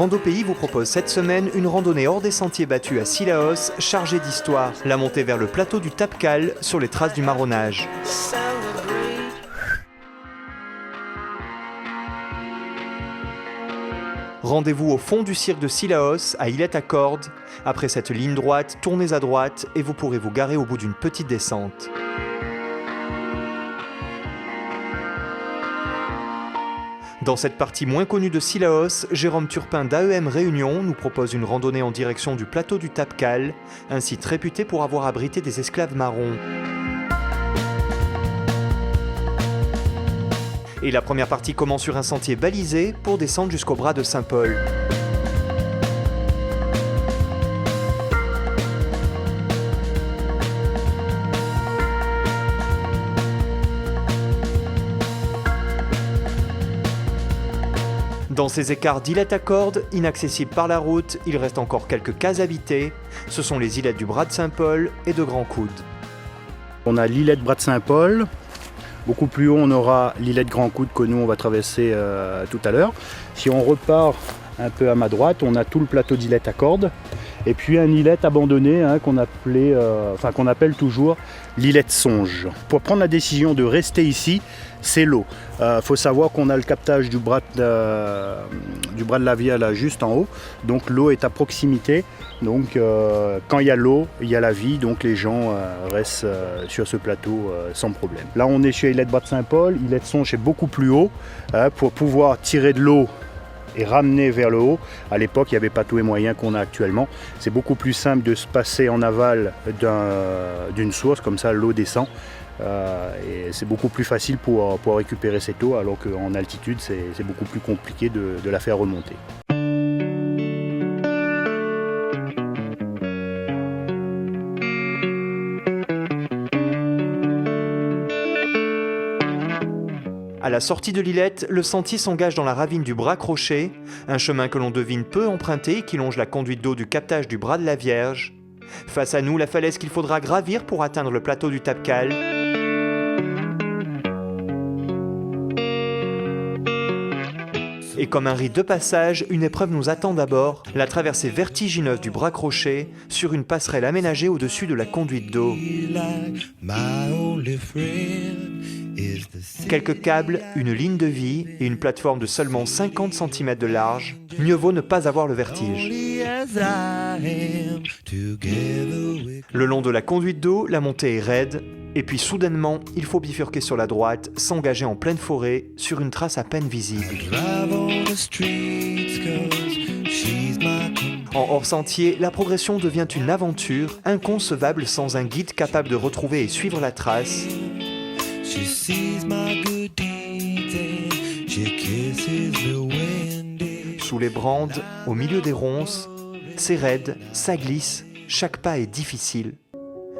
Rando Pays vous propose cette semaine une randonnée hors des sentiers battus à Cilaos, chargée d'histoire. La montée vers le plateau du Tapcal, sur les traces du marronnage. Rendez-vous au fond du cirque de Cilaos, à Illet-à-Cordes. Après cette ligne droite, tournez à droite et vous pourrez vous garer au bout d'une petite descente. Dans cette partie moins connue de Cilaos, Jérôme Turpin d'AEM Réunion nous propose une randonnée en direction du plateau du Tapcal, un site réputé pour avoir abrité des esclaves marrons. Et la première partie commence sur un sentier balisé pour descendre jusqu'au bras de Saint-Paul. Dans ces écarts d'Illet-à-Cordes, inaccessibles par la route, il reste encore quelques cases habitées. Ce sont les îlettes du Bras de Saint-Paul et de Grand Coude. On a l'îlet de Bras de Saint-Paul. Beaucoup plus haut, on aura l'îlet de Grand Coude que nous, on va traverser tout à l'heure. Si on repart un peu à ma droite, on a tout le plateau d'Illet-à-Cordes. Et puis un îlet abandonné qu'on appelle toujours l'îlet de Songe. Pour prendre la décision de rester ici, c'est l'eau. Faut savoir qu'on a le captage du bras de la Via là juste en haut. Donc l'eau est à proximité. Donc quand il y a l'eau, il y a la vie. Donc les gens restent sur ce plateau sans problème. Là on est chez l'îlet de Bras de Saint-Paul. L'îlet de Songe est beaucoup plus haut pour pouvoir tirer de l'eau et ramener vers le haut. À l'époque, il n'y avait pas tous les moyens qu'on a actuellement. C'est beaucoup plus simple de se passer en aval d'une source, comme ça l'eau descend. Et c'est beaucoup plus facile pour récupérer cette eau, alors qu'en altitude, c'est beaucoup plus compliqué de la faire remonter. À la sortie de l'Illette, le sentier s'engage dans la ravine du Bras Crochet, un chemin que l'on devine peu emprunté et qui longe la conduite d'eau du captage du Bras de la Vierge. Face à nous, la falaise qu'il faudra gravir pour atteindre le plateau du Tapcal. Et comme un rite de passage, une épreuve nous attend d'abord, la traversée vertigineuse du Bras Crochet sur une passerelle aménagée au-dessus de la conduite d'eau. Quelques câbles, une ligne de vie et une plateforme de seulement 50 cm de large. Mieux vaut ne pas avoir le vertige. Le long de la conduite d'eau, la montée est raide. Et puis soudainement, il faut bifurquer sur la droite, s'engager en pleine forêt, sur une trace à peine visible. En hors-sentier, la progression devient une aventure, inconcevable sans un guide capable de retrouver et suivre la trace. Sous les brandes, au milieu des ronces, c'est raide, ça glisse, chaque pas est difficile,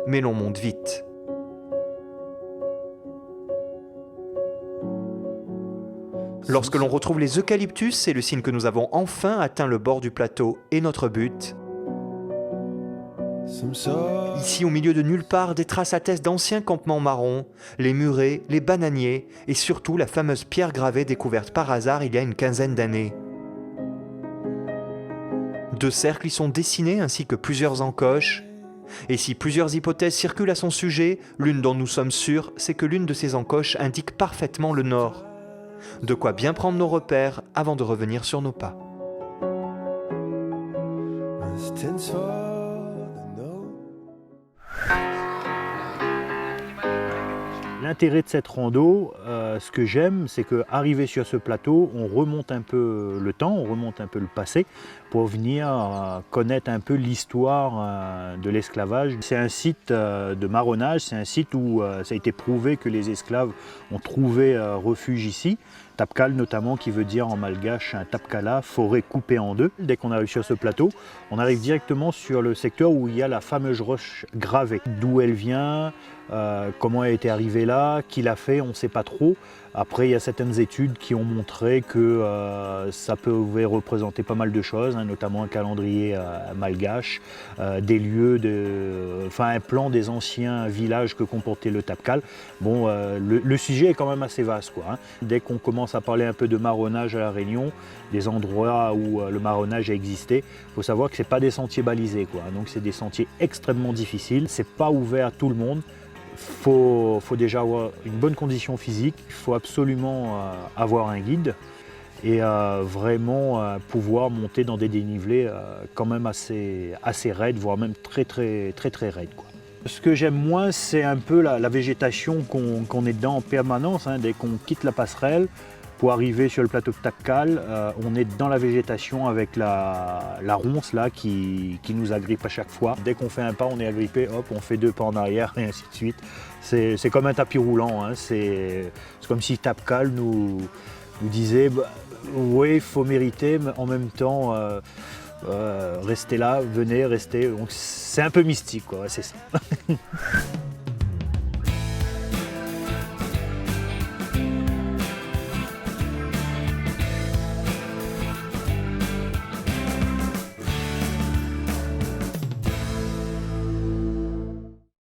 mais l'on monte vite. Lorsque l'on retrouve les eucalyptus, c'est le signe que nous avons enfin atteint le bord du plateau et notre but. Ici, au milieu de nulle part, des traces attestent d'anciens campements marrons, les murets, les bananiers et surtout la fameuse pierre gravée découverte par hasard il y a une quinzaine d'années. 2 cercles y sont dessinés ainsi que plusieurs encoches. Et si plusieurs hypothèses circulent à son sujet, l'une dont nous sommes sûrs, c'est que l'une de ces encoches indique parfaitement le nord. De quoi bien prendre nos repères avant de revenir sur nos pas. L'intérêt de cette rando, ce que j'aime, c'est qu'arrivé sur ce plateau, on remonte un peu le temps, on remonte un peu le passé pour venir connaître un peu l'histoire de l'esclavage. C'est un site de marronnage, c'est un site où ça a été prouvé que les esclaves ont trouvé refuge ici. Tapcal notamment, qui veut dire en malgache un tapkala, forêt coupée en deux. Dès qu'on arrive sur ce plateau, on arrive directement sur le secteur où il y a la fameuse roche gravée. D'où elle vient, comment elle était arrivée là, qui l'a fait, on ne sait pas trop. Après, il y a certaines études qui ont montré que ça pouvait représenter pas mal de choses, hein, notamment un calendrier malgache, des lieux, un plan des anciens villages que comportait le Tapcal. Bon, le sujet est quand même assez vaste, quoi, hein. Dès qu'on commence à parler un peu de marronnage à La Réunion, des endroits où le marronnage a existé, il faut savoir que ce n'est pas des sentiers balisés, quoi. Donc c'est des sentiers extrêmement difficiles, c'est pas ouvert à tout le monde. Faut déjà avoir une bonne condition physique, il faut absolument avoir un guide et vraiment pouvoir monter dans des dénivelés quand même assez raides, voire même très raides, quoi. Ce que j'aime moins, c'est un peu la végétation qu'on est dedans en permanence, hein. Dès qu'on quitte la passerelle, pour arriver sur le plateau de Tapcal, on est dans la végétation avec la ronce là, qui nous agrippe à chaque fois. Dès qu'on fait un pas, on est agrippé, hop, on fait 2 pas en arrière et ainsi de suite. C'est comme un tapis roulant, hein. C'est comme si Tapcal nous disait bah, oui, il faut mériter, mais en même temps, restez là, venez, restez. Donc c'est un peu mystique, quoi, c'est ça.